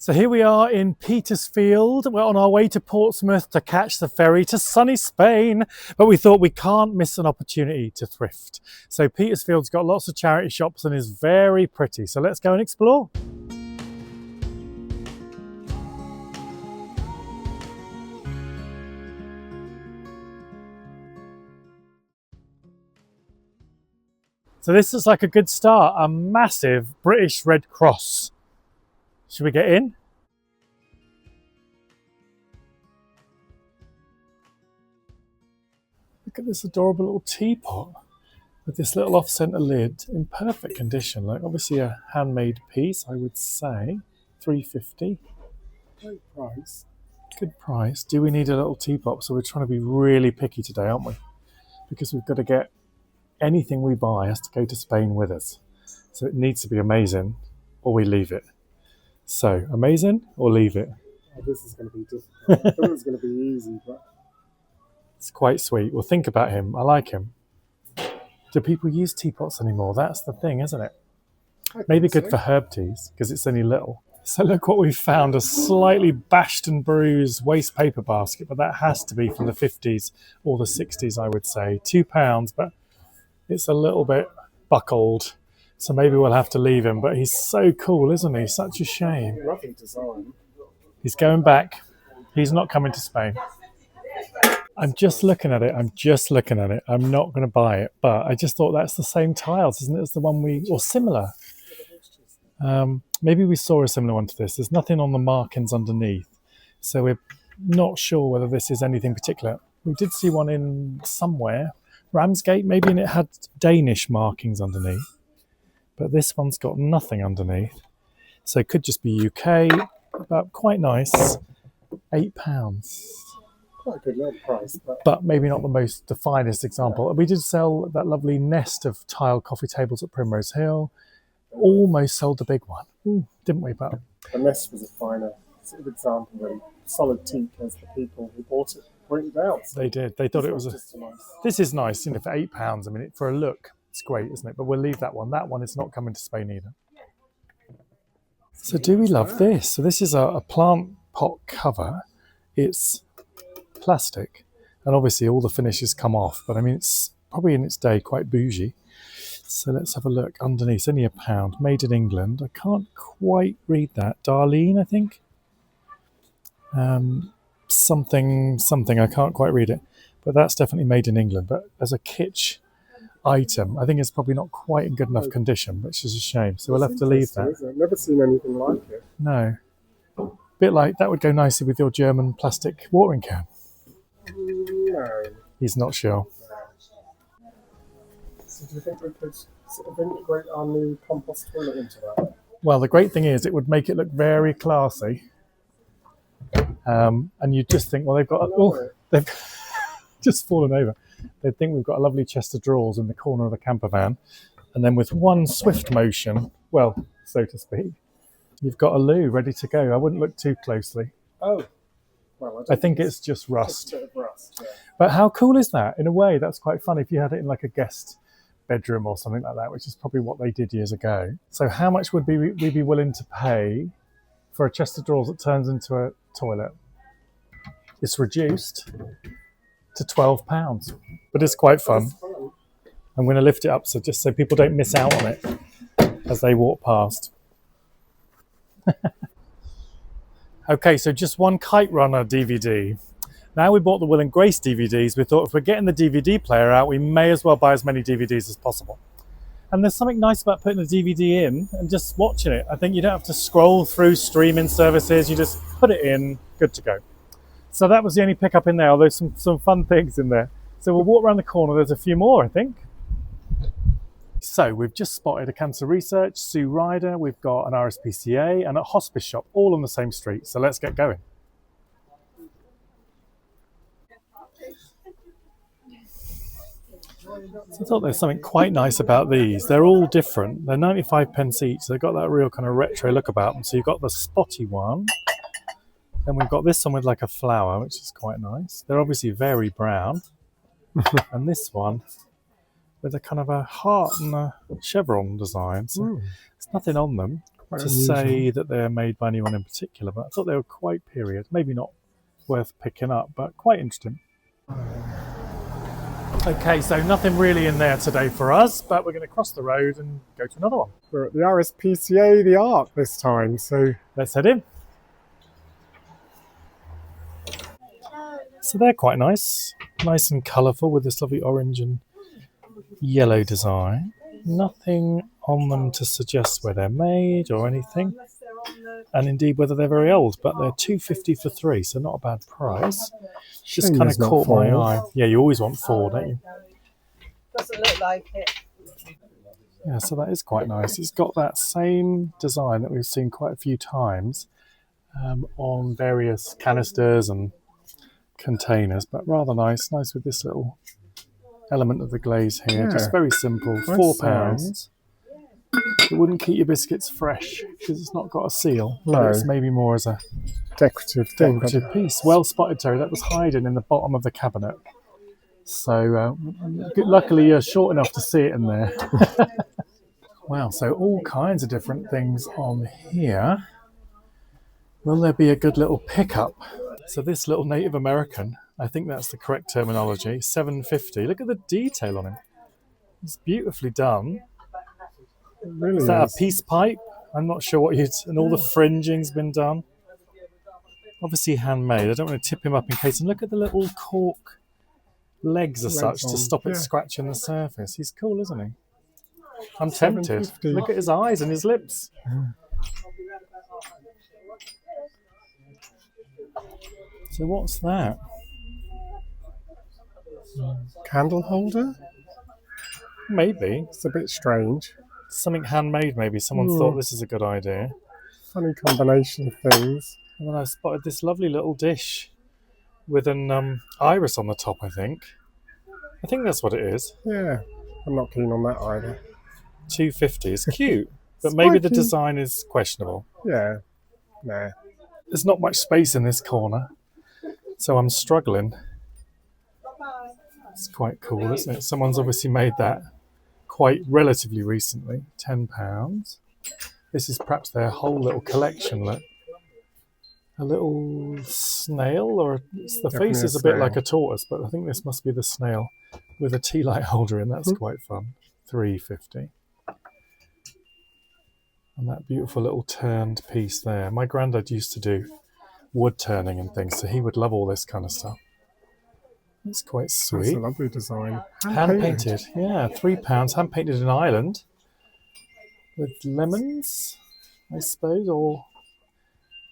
So here we are in Petersfield. We're on our way to Portsmouth to catch the ferry to sunny Spain, but we thought we can't miss an opportunity to thrift. So Petersfield's got lots of charity shops and is very pretty. So let's go and explore. So this is like a good start, a massive British Red Cross. Should we get in? Look at this adorable little teapot with this little off-centre lid in perfect condition. Like obviously a handmade piece, I would say. $3.50. Great price. Good price. Do we need a little teapot? So we're trying to be really picky today, aren't we? Because we've got to get anything we buy has to go to Spain with us. So it needs to be amazing or we leave it. So, amazing or leave it? Oh, this is going to be difficult. I thought it was going to be easy, but... It's quite sweet. Well, think about him. I like him. Do people use teapots anymore? That's the thing, isn't it? Maybe good for herb teas, because it's only little. So look what we've found, a slightly bashed and bruised waste paper basket, but that has to be from the 50s or the 60s, I would say. £2, but it's a little bit buckled. So maybe we'll have to leave him, but he's so cool, isn't he? Such a shame. Lovely design. He's going back. He's not coming to Spain. I'm just looking at it. I'm not going to buy it, but I just thought that's the same tiles, isn't it, as the one or similar. Maybe we saw a similar one to this. There's nothing on the markings underneath, so we're not sure whether this is anything particular. We did see one in somewhere, Ramsgate maybe, and it had Danish markings underneath. But this one's got nothing underneath. So it could just be UK, but quite nice. £8. Quite a good little price. But maybe not the finest example. We did sell that lovely nest of tiled coffee tables at Primrose Hill. Almost sold the big one. Ooh, didn't we? But the nest was a finer sort of example than solid teak as the people who bought it pointed out. They did. They thought it was nice. This is nice, for £8. I mean, for a look. It's great, isn't it? But we'll leave that one. That one is not coming to Spain either. So do we love this? So this is a plant pot cover. It's plastic. And obviously all the finishes come off. But I mean, it's probably in its day quite bougie. So let's have a look underneath. It's only £1. Made in England. I can't quite read that. Darlene, I think. Something. I can't quite read it. But that's definitely made in England. But as a kitsch item, I think it's probably not quite in good enough condition, which is a shame. So we'll have to leave that. I've never seen anything like it. No. Bit like that would go nicely with your German plastic watering can. No. He's not sure. So do you think we could sort of integrate our new compost toilet into that? Well, the great thing is it would make it look very classy. And you just think, well, they've just fallen over. They'd think we've got a lovely chest of drawers in the corner of the camper van. And then with one swift motion, well, so to speak, you've got a loo ready to go. I wouldn't look too closely. Oh. Well, I think it's just rust. Just a bit of rust, yeah. But how cool is that? In a way, that's quite fun if you had it in like a guest bedroom or something like that, which is probably what they did years ago. So how much would we be willing to pay for a chest of drawers that turns into a toilet? It's reduced to £12, but it's quite fun. I'm going to lift it up just so people don't miss out on it as they walk past. Okay, so just one Kite Runner DVD. Now we bought the Will and Grace DVDs, we thought if we're getting the DVD player out, we may as well buy as many DVDs as possible. And there's something nice about putting the DVD in and just watching it. I think you don't have to scroll through streaming services, you just put it in, good to go. So that was the only pickup in there, although some fun things in there. So we'll walk around the corner, there's a few more, I think. So we've just spotted a cancer research, Sue Ryder, we've got an RSPCA and a hospice shop, all on the same street. So let's get going. So I thought there's something quite nice about these. They're all different. They're 95p each. They've got that real kind of retro look about them. So you've got the spotty one. Then we've got this one with like a flower, which is quite nice. They're obviously very brown. And this one with a kind of a heart and a chevron design. So there's nothing on them. to say that they're made by anyone in particular, but I thought they were quite period. Maybe not worth picking up, but quite interesting. Okay, so nothing really in there today for us, but we're going to cross the road and go to another one. We're at the RSPCA, the Arc this time, so let's head in. So they're quite nice and colourful with this lovely orange and yellow design. Nothing on them to suggest where they're made or anything, and indeed whether they're very old, but they're £2.50 for 3, so not a bad price. Just kind of caught my eye. Yeah, you always want 4, don't you? Doesn't look like it. Yeah, so that is quite nice. It's got that same design that we've seen quite a few times on various canisters and containers, but rather nice with this little element of the glaze here. Just very simple. £4. It wouldn't keep your biscuits fresh because it's not got a seal. No, it's maybe more as a decorative piece. Well spotted, Terry. That was hiding in the bottom of the cabinet. So luckily you're short enough to see it in there. Wow, so all kinds of different things on here. Will there be a good little pickup? So this little Native American, I think that's the correct terminology, £7.50. Look at the detail on him. It's beautifully done. It really is that a peace pipe? I'm not sure what and all the fringing's been done. Obviously handmade. I don't want to tip him up in case. And look at the little cork legs as such to stop it scratching the surface. He's cool, isn't he? I'm tempted. Look at his eyes and his lips. So what's that? Candle holder? Maybe. It's a bit strange. Something handmade maybe. Someone thought this is a good idea. Funny combination of things. And then I spotted this lovely little dish with an iris on the top, I think. I think that's what it is. Yeah, I'm not keen on that either. £2.50. It's cute, but maybe the design is questionable. Yeah, nah. There's not much space in this corner, so I'm struggling. It's quite cool, isn't it? Someone's obviously made that quite relatively recently. £10. This is perhaps their whole little collection. Look, a little snail, or the face is a bit like a tortoise, but I think this must be the snail with a tea light holder in. That's quite fun. £3.50. And that beautiful little turned piece there. My granddad used to do wood turning and things, so he would love all this kind of stuff. It's quite sweet. It's a lovely design. Hand painted, yeah, £3. Hand painted in Ireland with lemons, I suppose, or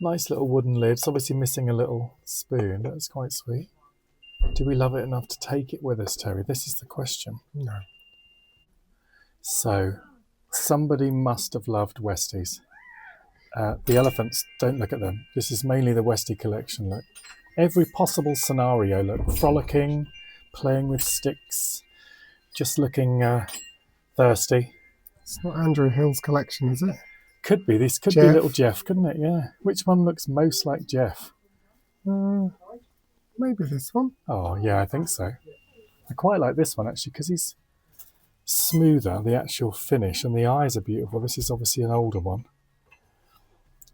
nice little wooden lid. It's obviously missing a little spoon, but it's quite sweet. Do we love it enough to take it with us, Terry? This is the question. No. So, somebody must have loved Westies. The elephants, don't look at them. This is mainly the Westie collection, look. Every possible scenario, look. Frolicking, playing with sticks, just looking thirsty. It's not Andrew Hill's collection, is it? Could be. This could be little Jeff, couldn't it? Yeah. Which one looks most like Jeff? Maybe this one. Oh, yeah, I think so. I quite like this one, actually, because he's smoother, the actual finish, and the eyes are beautiful. This is obviously an older one.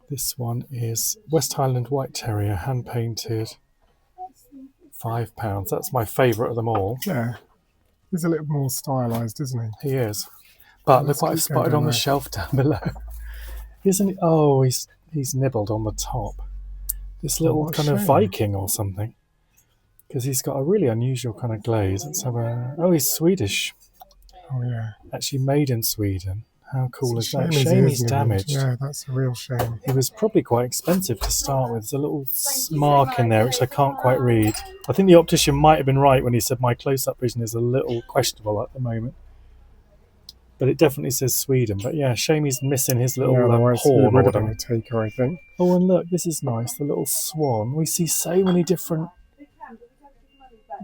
This one is West Highland White Terrier, hand-painted, £5. That's my favourite of them all. Yeah. He's a little more stylised, isn't he? He is. But look what I've spotted on the shelf down below. Isn't he? Oh, he's nibbled on the top. This little kind of Viking or something. Because he's got a really unusual kind of glaze. Let's have a... Oh, he's Swedish. Oh, yeah. Actually made in Sweden. How cool is that? Shame he's damaged. Yeah, that's a real shame. He was probably quite expensive to start with. There's a little mark in there which I can't quite read. I think the optician might have been right when he said my close-up vision is a little questionable at the moment. But it definitely says Sweden. But yeah, shame he's missing his little horn or whatever. Taker, I think. Oh, and look, this is nice. The little swan. We see so many different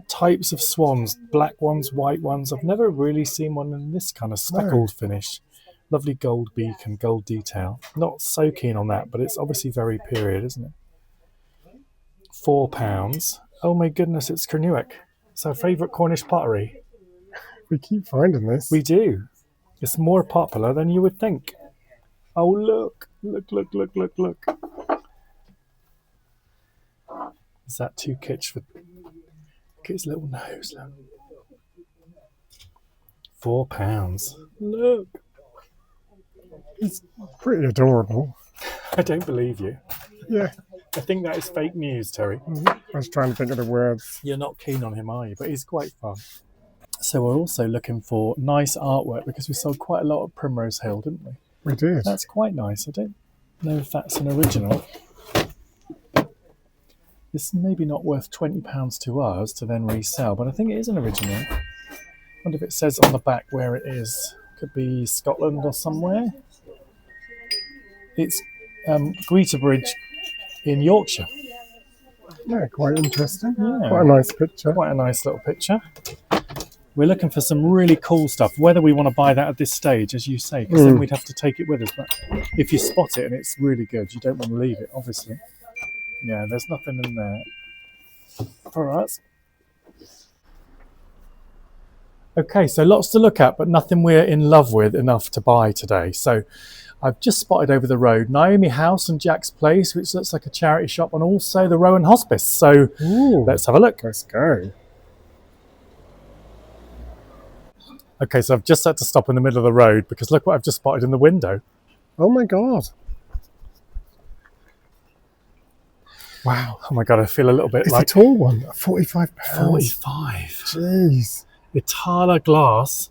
types of swans. Black ones, white ones. I've never really seen one in this kind of speckled finish. Lovely gold beak and gold detail. Not so keen on that, but it's obviously very period, isn't it? £4. Oh my goodness, it's Kernuic. It's our favourite Cornish pottery. We keep finding this. We do. It's more popular than you would think. Oh look, Look, look, look, look, look. Is that too kitsch for... Look at his little nose, look. £4. Look. It's pretty adorable. I don't believe you. Yeah. I think that is fake news, Terry. I was trying to think of the words. You're not keen on him, are you? But he's quite fun. So we're also looking for nice artwork because we sold quite a lot at Primrose Hill, didn't we? We did. That's quite nice. I don't know if that's an original. It's maybe not worth £20 to us to then resell, but I think it is an original. I wonder if it says on the back where it is. Could be Scotland or somewhere. It's Greta Bridge in Yorkshire. Yeah, quite interesting. Yeah. Quite a nice picture. Quite a nice little picture. We're looking for some really cool stuff, whether we want to buy that at this stage, as you say, because then we'd have to take it with us. But if you spot it and it's really good, you don't want to leave it, obviously. Yeah, there's nothing in there for us. Okay, so lots to look at, but nothing we're in love with enough to buy today. So I've just spotted over the road Naomi House and Jack's Place, which looks like a charity shop, and also the Rowans Hospice. So let's have a look. Let's go. Okay, so I've just had to stop in the middle of the road because look what I've just spotted in the window. Oh my God. Wow. Oh my God, I feel a little bit It's like... a tall one, £45. 45. Jeez. Itala glass,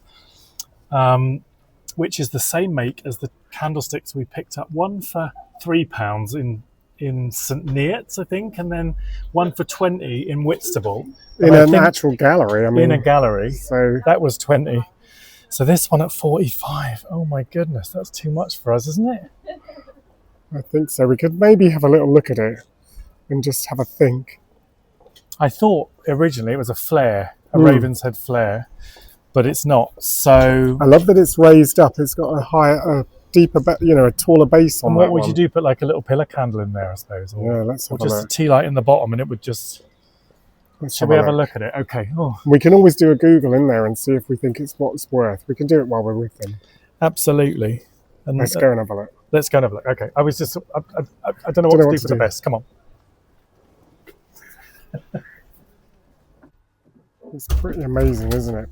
which is the same make as the candlesticks we picked up. One for £3 in St Neots, I think, and then one for 20 in Whitstable. In an actual gallery, I mean. In a gallery. So that was 20. So this one at 45. Oh my goodness, that's too much for us, isn't it? I think so. We could maybe have a little look at it and just have a think. I thought originally it was a flare, a Raven's Head flare, but it's not. So I love that it's raised up. It's got a deeper, a taller base on and that what would one. you do? Put like a little pillar candle in there, I suppose, or, Yeah, let's have or a just look. a tea light in the bottom, and it would just. Shall we have a look at it? Okay. Oh, We can always do a Google in there and see if we think it's what it's worth. We can do it while we're with them. absolutely. And Let's go and have a look. let's go and have a look. Okay. I was just. I don't know what to do for the best. Come on. It's pretty amazing, isn't it?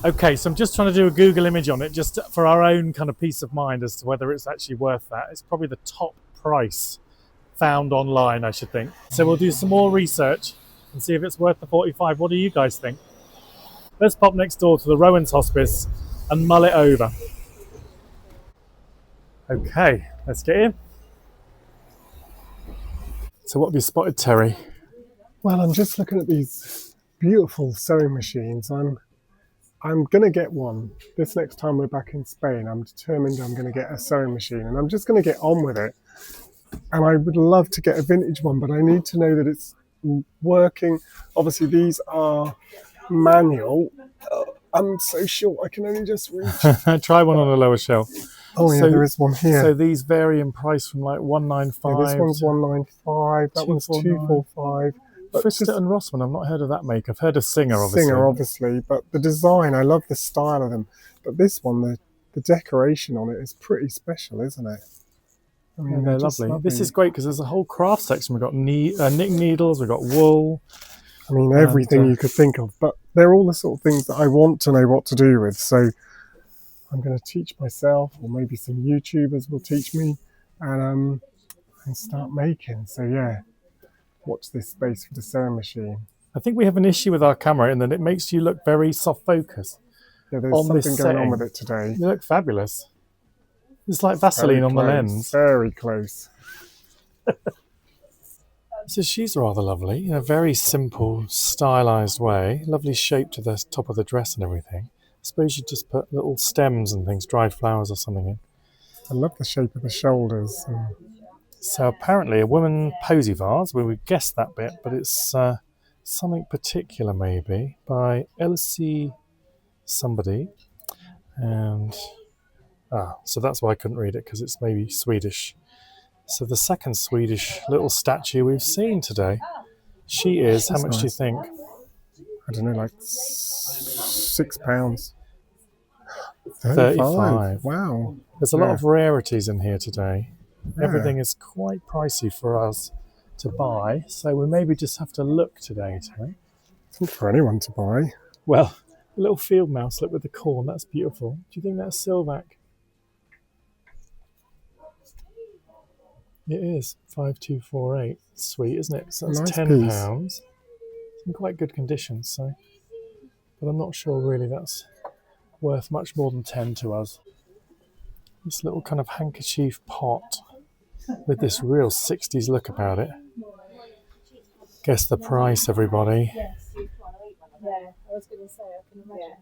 Okay, so I'm just trying to do a Google image on it, just for our own kind of peace of mind as to whether it's actually worth that. It's probably the top price found online, I should think. So we'll do some more research and see if it's worth the 45. What do you guys think? Let's pop next door to the Rowans Hospice and mull it over. Okay, let's get in. So what have you spotted, Terry? Well, I'm just looking at these beautiful sewing machines. I'm going to get one. This next time we're back in Spain, I'm determined I'm going to get a sewing machine and I'm just going to get on with it. And I would love to get a vintage one, but I need to know that it's working. Obviously, these are manual. I'm so short, I can only just reach. Try one on the lower shelf. Oh, yeah, there is one here. So these vary in price from like £195. Yeah, this one's £195, that one's £245. Frister and Rossman, I've not heard of that make. I've heard of Singer, obviously. But the design, I love the style of them. But this one, the decoration on it is pretty special, isn't it? I mean, they're lovely. This is great because there's a whole craft section. We've got knitting needles, we've got wool. I mean, everything you could think of. But they're all the sort of things that I want to know what to do with. So I'm going to teach myself, or maybe some YouTubers will teach me, and start making. So yeah, watch this space for the sewing machine. I think we have an issue with our camera in that it makes you look very soft focus. Yeah, there's something going on with it today. You look fabulous. It's like Vaseline on the lens. Very close. So she's rather lovely in a very simple, stylised way. Lovely shape to the top of the dress and everything. I suppose you just put little stems and things, dried flowers or something in. I love the shape of the shoulders. So apparently a woman posy vase, well, we guessed that bit, but it's something particular maybe by Elsie somebody. And so that's why I couldn't read it, because it's maybe Swedish. So the second Swedish little statue we've seen today. She is, how much do you think? I don't know, like £6. 35. Wow. There's a lot of rarities in here today. Everything is quite pricey for us to buy, so we maybe just have to look today, Terry. It's not for anyone to buy. Well, a little field mouse, look with the corn, that's beautiful. Do you think that's Silvac? It is, 5248. Sweet, isn't it? So that's Nice £10. piece. It's in quite good condition, so. But I'm not sure really that's worth much more than 10 to us. This little kind of handkerchief pot with this real 60s look about it. Guess the price, everybody. Yeah, I was going to say, I can imagine.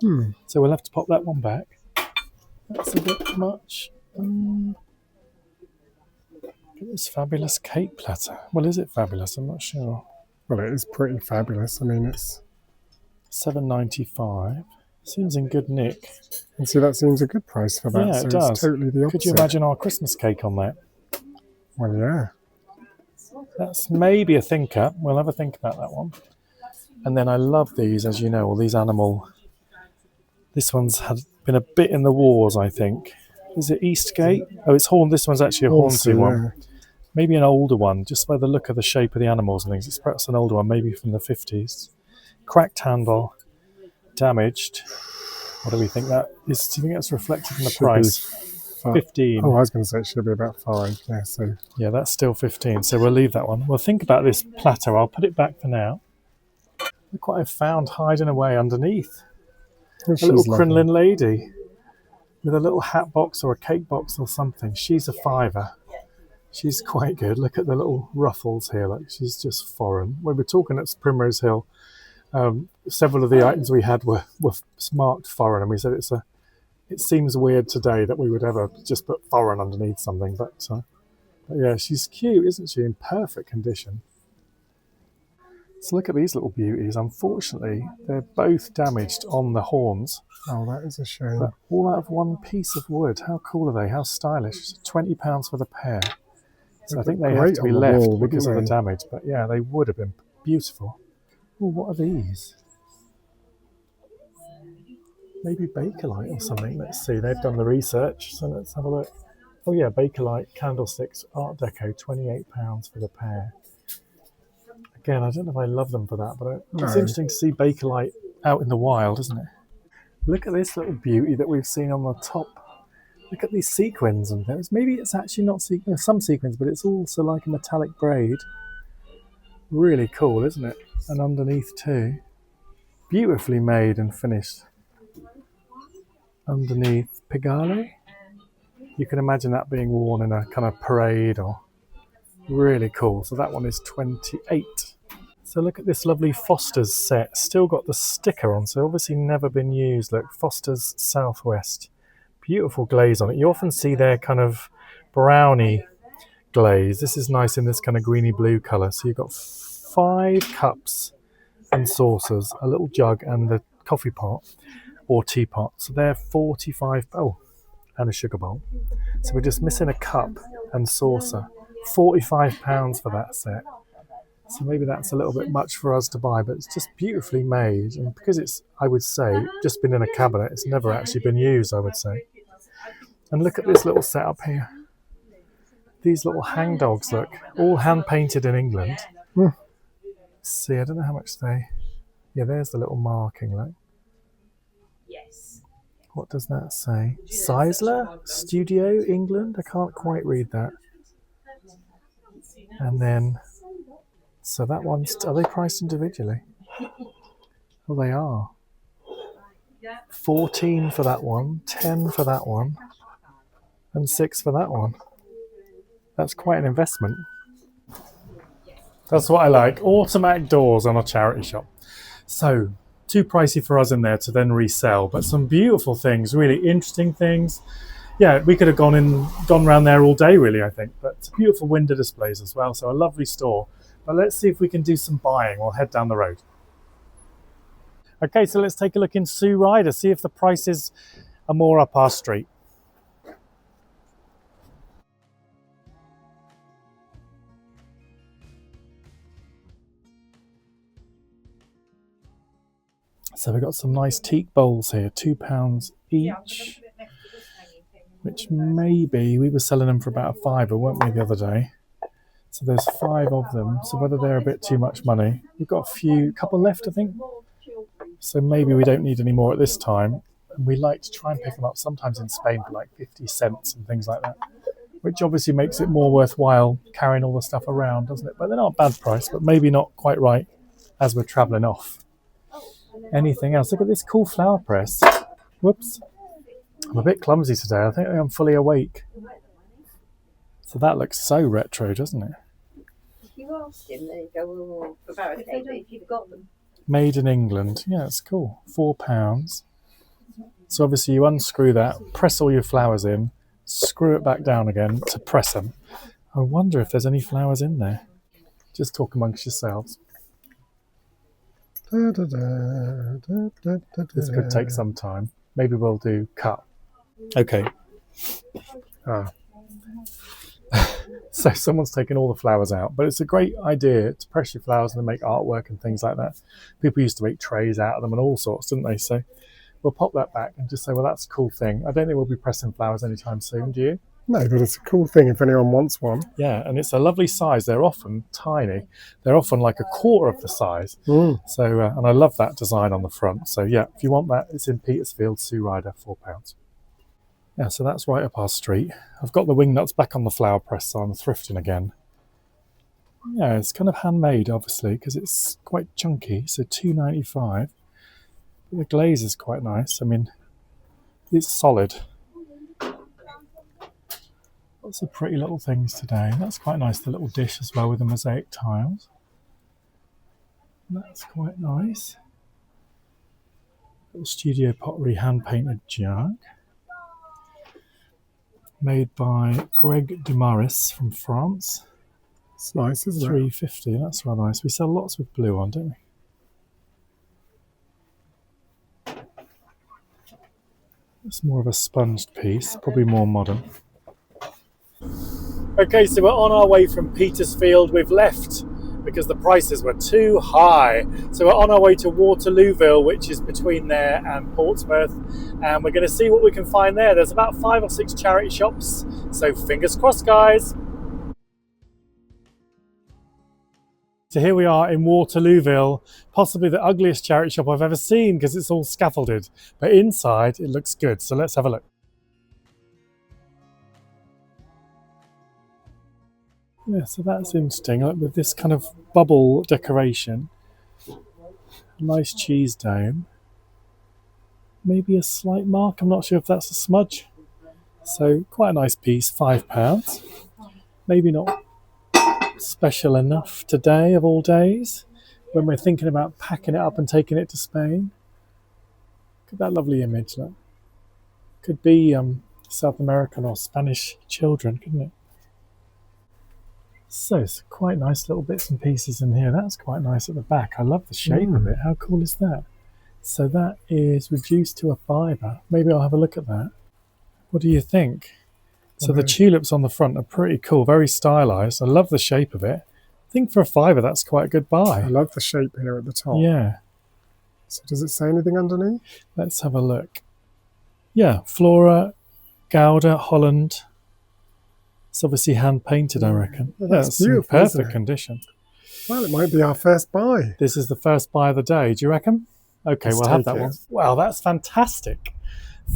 20. So we'll have to pop that one back. That's a bit much. Look at this fabulous cake platter. Well, is it fabulous? I'm not sure. Well, it is pretty fabulous. I mean, it's $7.95. Seems in good nick. And see, that seems a good price for that. Yeah, so it does. It's totally the opposite. Could you imagine our Christmas cake on that? Well, yeah. That's maybe a thinker. We'll have a think about that one. And then I love these, as you know, all these animal. This one's had been a bit in the wars, I think. Is it Eastgate? Oh, it's Horn. This one's actually a Hornsey one. Maybe an older one, just by the look of the shape of the animals and things. It's perhaps an older one, maybe from the 50s. Cracked handle, damaged. What do we think that is? Do you think that's reflected in the price? 15. Oh, I was going to say it should be about 5. Yeah, so. Yeah, that's still 15. So we'll leave that one. We'll think about this platter. I'll put it back for now. Look what I've found hiding away underneath. A little crinoline lady with a little hat box or a cake box or something. She's a £5. She's quite good. Look at the little ruffles here. Like, she's just foreign. When we're talking at Primrose Hill, several of the items we had were marked foreign, and we said it seems weird today that we would ever just put foreign underneath something, but yeah, she's cute, isn't she? In perfect condition. So look at these little beauties. Unfortunately, they're both damaged on the horns. Oh, that is a shame. But all out of one piece of wood. How cool are they? How stylish. £20 for the pair. So I think they have to be left because of the damage. But yeah, they would have been beautiful. Oh, what are these? Maybe Bakelite or something. Let's see. They've done the research. So let's have a look. Oh yeah, Bakelite candlesticks, Art Deco, £28 for the pair. Again, I don't know if I love them for that, but it's interesting to see Bakelite out in the wild, isn't it? Look at this little beauty that we've seen on the top. Look at these sequins and things. Maybe it's actually not sequins, some sequins, but it's also like a metallic braid. Really cool, isn't it? And underneath too. Beautifully made and finished. Underneath Pigale. You can imagine that being worn in a kind of parade or really cool. So that one is 28. So look at this lovely Foster's set. Still got the sticker on, so obviously never been used. Look, Foster's Southwest. Beautiful glaze on it. You often see their kind of brownie glaze. This is nice in this kind of greeny blue colour. So you've got 5 cups and saucers, a little jug and the coffee pot or teapot. So they're 45. Oh, and a sugar bowl. So we're just missing a cup and saucer. £45 for that set. So maybe that's a little bit much for us to buy, but it's just beautifully made. And because it's, I would say, just been in a cabinet, it's never actually been used, I would say. And look at this little setup here. These little hang dogs, look, all hand painted in England. Let's see, I don't know how much they... Yeah, there's the little marking, look. Yes. What does that say? Seisler Studio, England? I can't quite read that. And then... So that one's, are they priced individually? Oh, they are. 14 for that one, 10 for that one, and 6 for that one. That's quite an investment. That's what I like. Automatic doors on a charity shop. So, too pricey for us in there to then resell, but some beautiful things, really interesting things. Yeah, we could have gone around there all day, really, I think. But beautiful window displays as well, so a lovely store. But let's see if we can do some buying. We'll head down the road. Okay, so let's take a look into Ryder, see if the prices are more up our street. So we've got some nice teak bowls here, £2 each. which maybe we were selling them for about £5, weren't we, the other day? So there's 5 of them. So whether they're a bit too much money, we've got a couple left, I think. So maybe we don't need any more at this time. And we like to try and pick them up sometimes in Spain for like 50 cents and things like that, which obviously makes it more worthwhile carrying all the stuff around, doesn't it? But they're not a bad price, but maybe not quite right as we're travelling off. Anything else? Look at this cool flower press. Whoops. I'm a bit clumsy today. I think I'm fully awake. So that looks so retro, doesn't it? If you asked him, then he'd go, well, for barricade, but if you've got them. Made in England. Yeah, it's cool. £4. So obviously you unscrew that, press all your flowers in, screw it back down again to press them. I wonder if there's any flowers in there. Just talk amongst yourselves. This could take some time. Maybe we'll do cut. Okay. So someone's taken all the flowers out, but it's a great idea to press your flowers and make artwork and things like that. People used to make trays out of them and all sorts, didn't they? So we'll pop that back and just say, well, that's a cool thing. I don't think we'll be pressing flowers anytime soon, do you? No, but it's a cool thing if anyone wants one. Yeah, and it's a lovely size. They're often tiny. They're often like a quarter of the size. So, and I love that design on the front. So yeah, if you want that, it's in Petersfield, Sue Ryder, £4. Yeah, so that's right up our street. I've got the wing nuts back on the flower press, so I'm thrifting again. Yeah, it's kind of handmade, obviously, because it's quite chunky. So £2.95. The glaze is quite nice. I mean, it's solid. Lots of pretty little things today. That's quite nice, the little dish as well with the mosaic tiles. That's quite nice. Little studio pottery hand-painted jug. Made by Greg Demaris from France. It's nice, isn't it? £3.50, that's rather nice. We sell lots with blue on, don't we? It's more of a sponged piece, probably more modern. Okay, so we're on our way from Petersfield. We've left because the prices were too high. So we're on our way to Waterlooville, which is between there and Portsmouth. And we're going to see what we can find there. There's about 5 or 6 charity shops. So fingers crossed, guys. So here we are in Waterlooville, possibly the ugliest charity shop I've ever seen because it's all scaffolded. But inside, it looks good. So let's have a look. Yeah, so that's interesting, like with this kind of bubble decoration. Nice cheese dome. Maybe a slight mark, I'm not sure if that's a smudge. So quite a nice piece, £5. Maybe not special enough today of all days, when we're thinking about packing it up and taking it to Spain. Look at that lovely image, look. Could be South American or Spanish children, couldn't it? So it's quite nice little bits and pieces in here. That's quite nice at the back. I love the shape of it. How cool is that? So that is reduced to a £5. Maybe I'll have a look at that. What do you think? So the tulips on the front are pretty cool, very stylised. I love the shape of it. I think for a £5 that's quite a good buy. I love the shape here at the top. Yeah. So does it say anything underneath? Let's have a look. Yeah, Flora, Gouda, Holland. It's obviously hand painted, I reckon. Well, that's in beautiful, perfect condition. Well, it might be our first buy. This is the first buy of the day, do you reckon? Okay, we'll have that one. Wow, that's fantastic.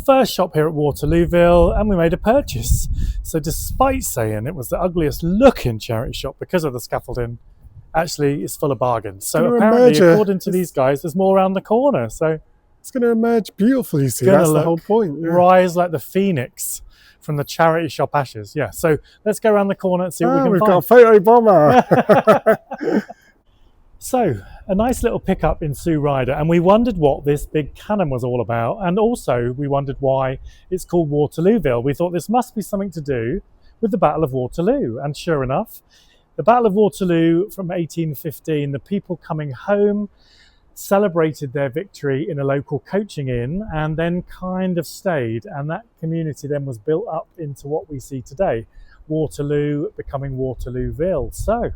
First shop here at Waterlooville, and we made a purchase. So despite saying it was the ugliest looking charity shop because of the scaffolding, actually it's full of bargains. So apparently, according to these guys, there's more around the corner. So it's going to emerge beautifully, you see. That's the whole point. Yeah. Rise like the phoenix from the charity shop ashes. Yeah, so let's go around the corner and see what we can find. We've got a photo bomber. So, a nice little pickup in Sue Ryder, and we wondered what this big cannon was all about, and also we wondered why it's called Waterlooville. We thought this must be something to do with the Battle of Waterloo, and sure enough, the Battle of Waterloo from 1815, the people coming home celebrated their victory in a local coaching inn and then kind of stayed, and that community then was built up into what we see today, Waterloo becoming Waterlooville. So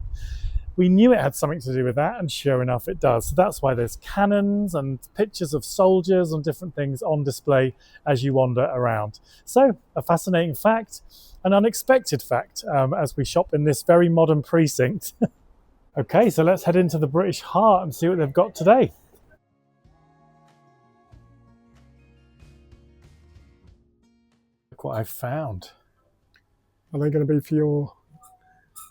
We knew it had something to do with that, and sure enough it does. So that's why there's cannons and pictures of soldiers and different things on display as you wander around. So a fascinating fact, an unexpected fact, as we shop in this very modern precinct. Okay, so let's head into the British Heart and see what they've got today. Look what I've found. Are they going to be for your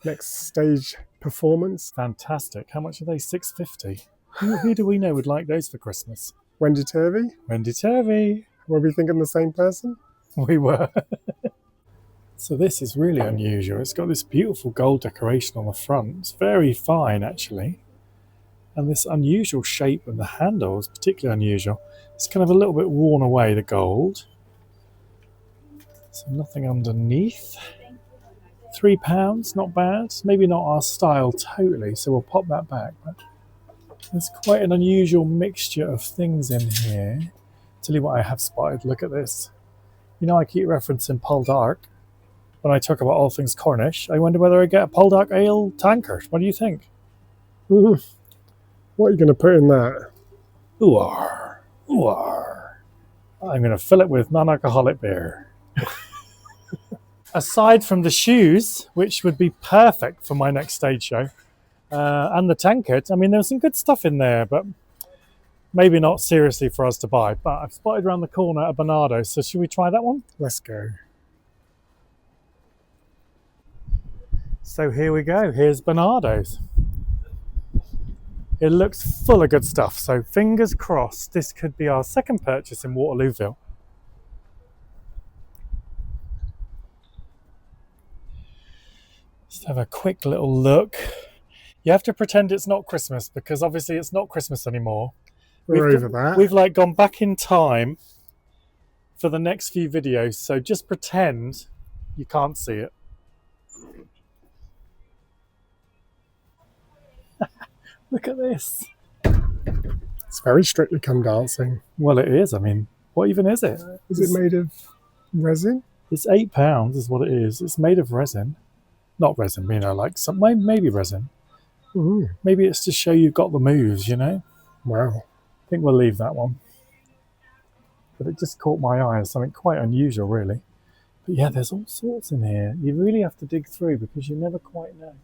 next stage performance? Fantastic. How much are they? $6.50. Who do we know would like those for Christmas? Wendy Turvey? Wendy Turvey. Were we thinking the same person? We were. So this is really unusual. It's got this beautiful gold decoration on the front. It's very fine, actually. And this unusual shape of the handle is particularly unusual. It's kind of a little bit worn away, the gold. So nothing underneath. £3, not bad. Maybe not our style totally, so we'll pop that back. But there's quite an unusual mixture of things in here. Tell you what I have spotted. Look at this. You know, I keep referencing Poldark when I talk about all things Cornish. I wonder whether I get a Poldark ale tankard. What do you think? What are you going to put in that? Ooh-ar. Ooh-ar. I'm going to fill it with non-alcoholic beer. Aside from the shoes, which would be perfect for my next stage show, and the tankard, I mean, there's some good stuff in there, but maybe not seriously for us to buy. But I've spotted around the corner a Barnardos, so should we try that one? Let's go. So here we go. Here's Barnardos. It looks full of good stuff. So fingers crossed, this could be our second purchase in Waterlooville. Just have a quick little look. You have to pretend it's not Christmas because obviously it's not Christmas anymore. We're over that. We've like gone back in time for the next few videos. So just pretend you can't see it. Look at this. It's very Strictly Come Dancing. Well, it is. I mean, what even is it? Is it made of resin? It's £8 is what it is. It's made of resin. Not resin, you know, like some, maybe resin. Mm. Maybe it's to show you've got the moves, you know? Wow. I think we'll leave that one. But it just caught my eye as something quite unusual, really. But yeah, there's all sorts in here. You really have to dig through because you never quite know.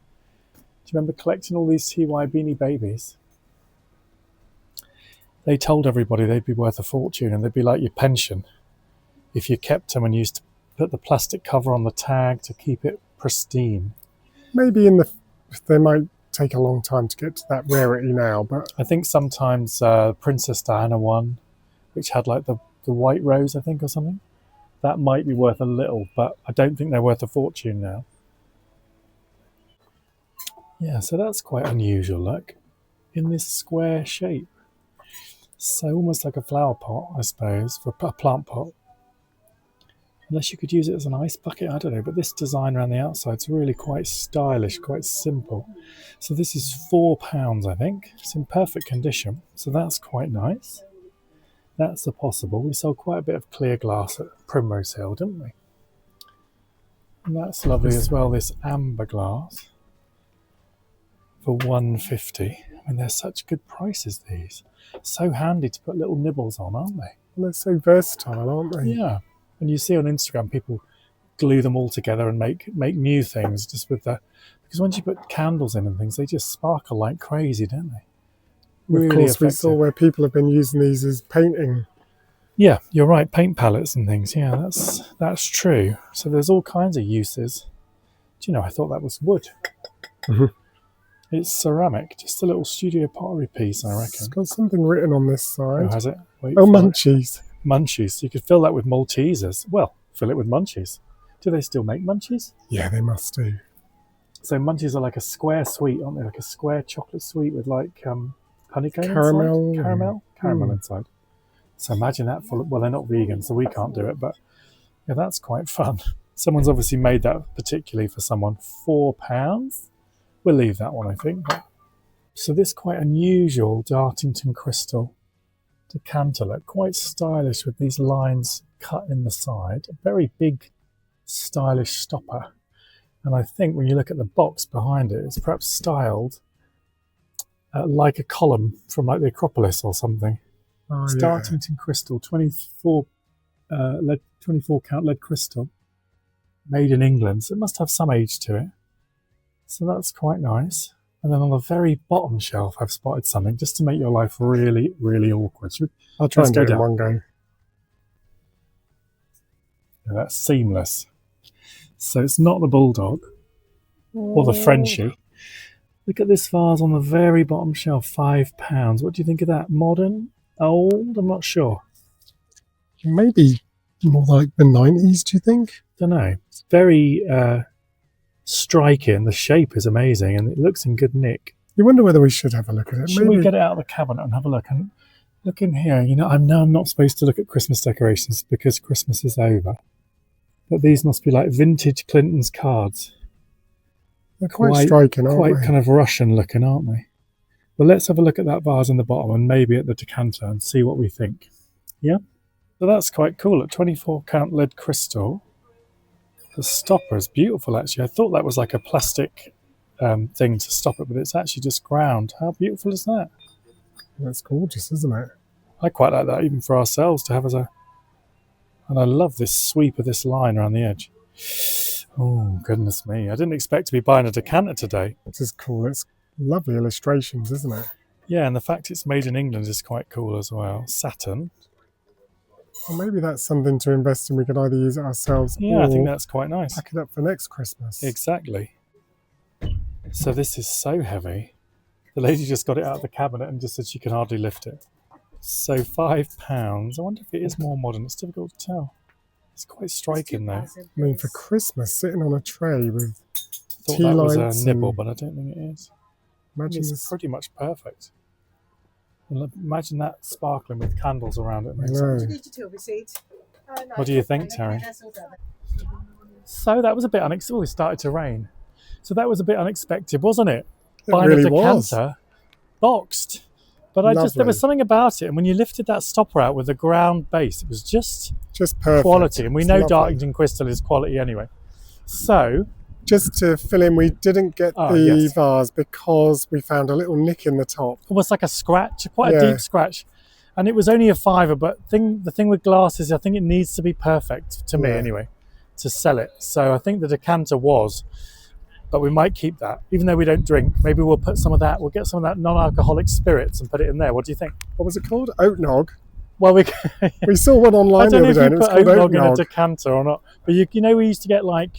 Do you remember collecting all these TY Beanie Babies? They told everybody they'd be worth a fortune and they'd be like your pension if you kept them and used to put the plastic cover on the tag to keep it pristine. Maybe they might take a long time to get to that rarity now, but I think sometimes Princess Diana one, which had like the white rose, I think, or something, that might be worth a little, but I don't think they're worth a fortune now. Yeah, so that's quite unusual, look, in this square shape. So almost like a flower pot, I suppose, for a plant pot. Unless you could use it as an ice bucket, I don't know. But this design around the outside is really quite stylish, quite simple. So this is £4, I think. It's in perfect condition, so that's quite nice. That's a possible. We sold quite a bit of clear glass at Primrose Hill, didn't we? And that's lovely as well, this amber glass for £1.50. I mean, they're such good prices, these. So handy to put little nibbles on, aren't they? and they're so versatile, aren't they? Yeah. And you see on Instagram, people glue them all together and make new things just with the... Because once you put candles in and things, they just sparkle like crazy, don't they? Of course, we saw where people have been using these as painting. Yeah, you're right. Paint palettes and things. Yeah, that's true. So there's all kinds of uses. Do you know, I thought that was wood. Mm-hmm. It's ceramic, just a little studio pottery piece, I reckon. It's got something written on this side. Oh, has it? Wait Oh, for it. munchies. Munchies. You could fill that with Maltesers. Well, fill it with munchies. Do they still make munchies? Yeah, they must do. So munchies are like a square sweet, aren't they? Like a square chocolate sweet with like honeycomb Caramel. inside? Caramel inside. So imagine that full of, well, they're not vegan, so we can't do it, but yeah, that's quite fun. Someone's obviously made that particularly for someone. £4? We'll leave that one, I think. So this quite unusual Dartington crystal decanter, look quite stylish with these lines cut in the side. A very big, stylish stopper. And I think when you look at the box behind it, it's perhaps styled like a column from like the Acropolis or something. Oh, Star yeah. tinting crystal, 24 count lead crystal, made in England. So it must have some age to it. So that's quite nice. And then on the very bottom shelf, I've spotted something just to make your life really, really awkward. I'll try Let's and go do it in down. one go. Yeah, that's seamless. So it's not the Bulldog or the Frenchie. Look at this vase on the very bottom shelf, £5. What do you think of that? Modern? Old? I'm not sure. Maybe more like the 90s, do you think? Don't know. It's very striking. The shape is amazing and it looks in good nick. You wonder whether we should have a look at it. Should Maybe we get it out of the cabinet and have a look? And look in here. You know, I know I'm not supposed to look at Christmas decorations because Christmas is over. But these must be like vintage Clinton's cards. they're quite striking, aren't Quite they? kind of Russian looking, aren't they? Well, let's have a look at that vase in the bottom and maybe at the decanter and see what we think. Yeah? So that's quite cool. At 24 count lead crystal. The stopper is beautiful, actually. I thought that was like a plastic thing to stop it, but it's actually just ground. How beautiful is that? That's gorgeous, isn't it? I quite like that, even for ourselves, to have as a... And I love this sweep of this line around the edge. Oh, goodness me. I didn't expect to be buying a decanter today. This is cool. It's lovely illustrations, isn't it? Yeah, and the fact it's made in England is quite cool as well. Saturn. Well, maybe that's something to invest in. We could either use it ourselves Yeah, or I think that's quite nice. pack it up for next Christmas. Exactly. So this is so heavy. The lady just got it out of the cabinet and just said she can hardly lift it. So £5. I wonder if it is more modern. It's difficult to tell. It's quite striking though. I mean, for Christmas, sitting on a tray with I thought tea that was lights a nibble, and- but I don't think it is. I think imagine it's this. pretty much perfect. And imagine that sparkling with candles around it. I know. What do you think, Terry? So that was a bit unexpected. Oh, it started to rain. So that was a bit unexpected, wasn't it? It Buying really a was. decanter, boxed. But there Lovely. was something about it. And when you lifted that stopper out with the ground base, it was just Just perfect. quality. And we It's know lovely. Dartington Crystal is quality anyway. So, Just to fill in, we didn't get Oh, the yes. vase because we found a little nick in the top. almost like a scratch, quite a Yeah. deep scratch. And it was only a £5, but the thing with glass is I think it needs to be perfect, to me Yeah. anyway, to sell it. So I think the decanter was, but we might keep that. Even though we don't drink, maybe we'll put some of that, we'll get some of that non-alcoholic spirits and put it in there. What do you think? What was it called? Oat nog. Well, we We saw one I online the don't know other if day you and it was put called oat oat nog in a nog. decanter or not. But you know we used to get like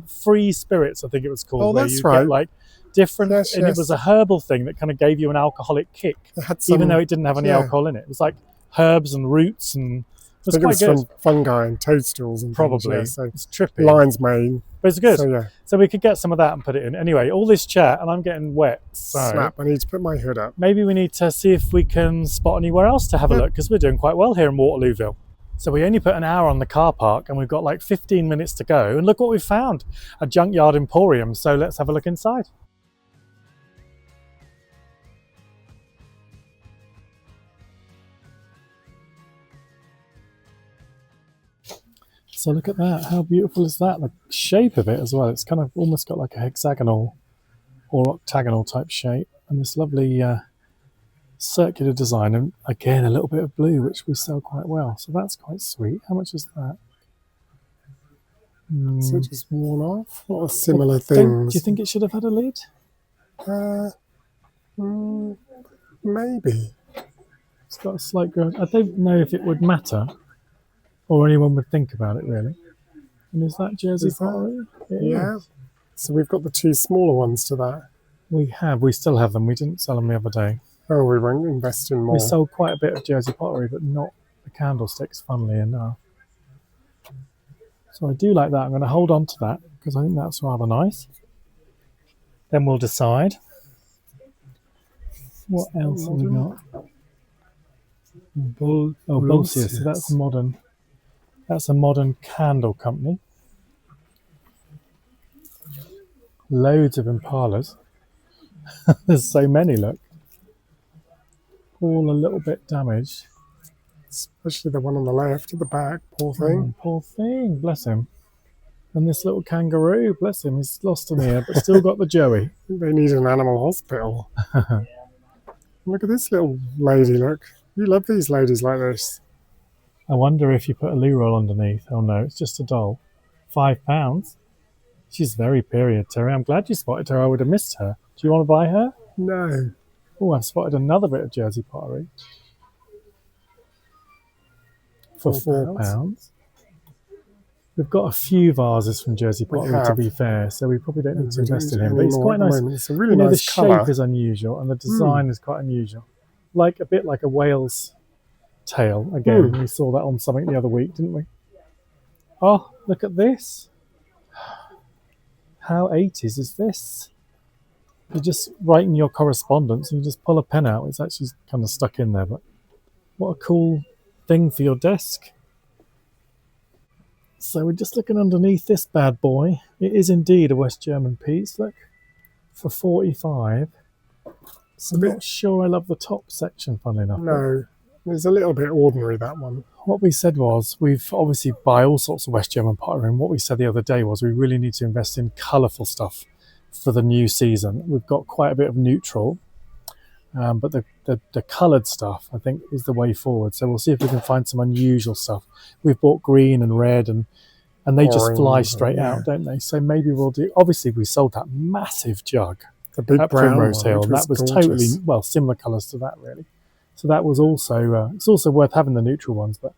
free spirits, I think it was called. Oh, where that's you right. Get like different, Yes, and it yes. was a herbal thing that kind of gave you an alcoholic kick, It had some, even though it didn't have any yeah. alcohol in it. It was like herbs and roots, and it was I think it quite was good. from fungi and toadstools and Probably. things, yeah, It's trippy, so lion's mane. but it's good. So yeah, So we could get some of that and put it in. Anyway, all this chat, and I'm getting wet. So snap. I need to put my hood up. maybe we need to see if we can spot anywhere else to have a Yeah. look, because we're doing quite well here in Waterlooville. So we only put an hour on the car park and we've got like 15 minutes to go. And look what we found, a junkyard emporium. So let's have a look inside. So look at that. How beautiful is that? The shape of it as well. It's kind of almost got like a hexagonal or octagonal type shape. And this lovely circular design. And again, a little bit of blue, which we sell quite well. So that's quite sweet. How much is that? So it just worn off. What are similar Do things? you think it should have had a lid? Maybe. It's got a slight ground. I don't know if it would matter or anyone would think about it really. And is that Jersey Is that- pottery? It Yeah. is. So we've got the two smaller ones to that. We still have them. We didn't sell them the other day. Oh, we won't invest in more. We sold quite a bit of Jersey pottery, but not the candlesticks, funnily enough. So I do like that. I'm going to hold on to that because I think that's rather nice. Then we'll decide. What else have we got? Bolsius. So that's modern. That's a modern candle company. Loads of Impalas. There's so many, look. All a little bit damaged. Especially the one on the left at the back. Poor thing. Oh, poor thing, bless him. And this little kangaroo, bless him, he's lost an ear, but still got the joey. They need an animal hospital. Look at this little lady, look. You love these ladies like this. I wonder if you put a loo roll underneath. Oh no, it's just a doll. £5. She's very period, Terry. I'm glad you spotted her. I would have missed her. Do you want to buy her? No. Oh, I've spotted another bit of Jersey pottery. For £4. We've got a few vases from Jersey Pottery, to be fair, so we probably don't need to invest in him. But it's quite nice. It's a really nice the colour. shape is unusual and the design is quite unusual. Like a bit like a whale's tail. Again, we saw that on something the other week, didn't we? Oh, look at this. How 80s is this? You're just writing your correspondence and you just pull a pen out. It's actually kind of stuck in there, but what a cool thing for your desk. So we're just looking underneath this bad boy. It is indeed a West German piece, look, for 45. So I'm not sure I love the top section, funnily enough. No, it's a little bit ordinary, that one. What we said was, we've obviously buy all sorts of West German pottery, and what we said the other day was we really need to invest in colourful stuff for the new season. We've got quite a bit of neutral, but the coloured stuff, I think, is the way forward. So we'll see if we can find some unusual stuff. We've bought green and red, and they just fly straight out, don't they? So maybe we'll do... Obviously, we sold that massive jug the big at brown Primrose one, Hill, and that was gorgeous. totally, well, similar colours to that, really. So that was also... it's also worth having the neutral ones, but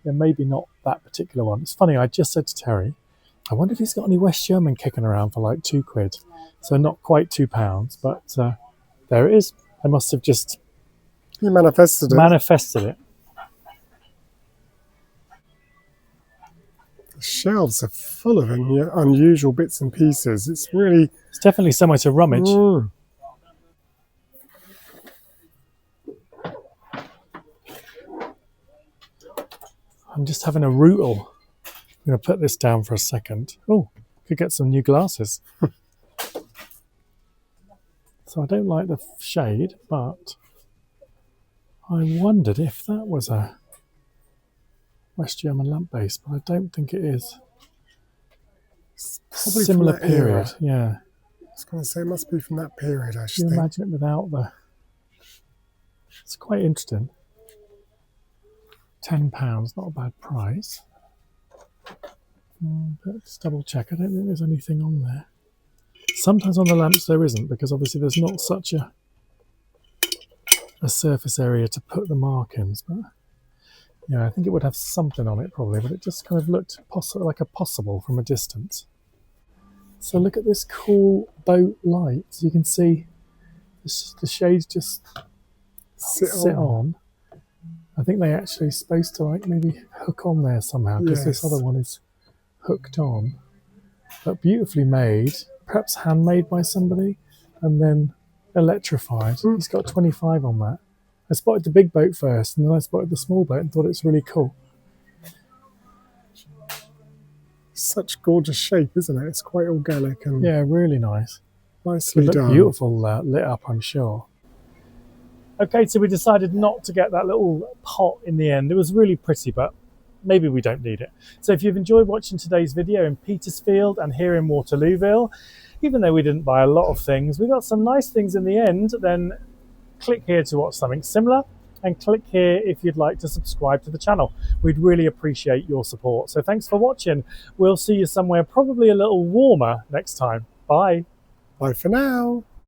yeah, maybe not that particular one. It's funny, I just said to Terry, I wonder if he's got any West German kicking around for like £2. So not quite £2, but there it is. I must have just... You manifested it. The shelves are full of unusual bits and pieces. It's definitely somewhere to rummage. I'm just having a rootle. I'm going to put this down for a second. Oh, could get some new glasses. So I don't like the shade, but I wondered if that was a West German lamp base, but I don't think it is. Similar period, yeah. I was going to say it must be from that period, I should Can you think. imagine it without the... It's quite interesting. £10, not a bad price. Let's double check. I don't think there's anything on there. Sometimes on the lamps there isn't, because obviously there's not such a surface area to put the markings. But yeah, I think it would have something on it probably, but it just kind of looked like a possible from a distance. So look at this cool boat light. So you can see the shades just sit on. I think they actually supposed to like maybe hook on there somehow, because this other one is hooked on. But beautifully made, perhaps handmade by somebody, and then electrified. He's got 25 on that. I spotted the big boat first, and then I spotted the small boat and thought it was really cool. Such gorgeous shape, isn't it? It's quite organic and yeah, really nice. Nicely done. Beautiful lit up, I'm sure. Okay, so we decided not to get that little pot in the end. It was really pretty, but maybe we don't need it. So if you've enjoyed watching today's video in Petersfield and here in Waterlooville, even though we didn't buy a lot of things, we got some nice things in the end, then click here to watch something similar, and click here if you'd like to subscribe to the channel. We'd really appreciate your support. So thanks for watching. We'll see you somewhere probably a little warmer next time. Bye. Bye for now.